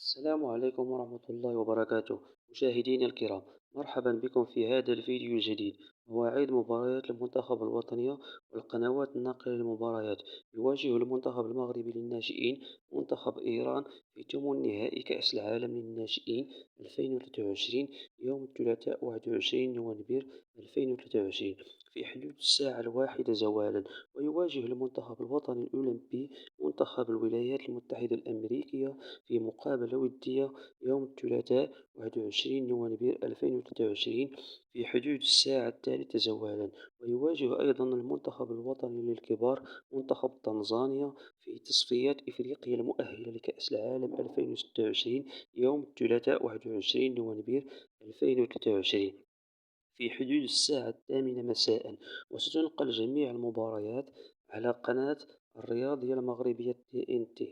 السلام عليكم ورحمة الله وبركاته. مشاهدينا الكرام، مرحبا بكم في هذا الفيديو الجديد. مواعيد مباريات المنتخب الوطنية والقنوات الناقلة للمباريات. يواجه المنتخب المغربي للناشئين منتخب إيران في ثمن نهائي كأس العالم للناشئين 2023 يوم الثلاثاء 21 نوفمبر 2023 في حدود الساعة 1 زوالا. ويواجه المنتخب الوطني الأولمبي منتخب الولايات المتحدة الأمريكية في مقابلة ودية يوم الثلاثاء 21 نوفمبر 2023 في حدود الساعة 3 زوالا. ويواجه أيضا المنتخب الوطني للكبار منتخب تنزانيا في تصفيات إفريقيا المؤهلة لكأس العالم 2026 يوم الثلاثاء 21 نوفمبر 2023 في حدود الساعة 8 مساء. وستنقل جميع المباريات على قناة الرياضية المغربية TNT.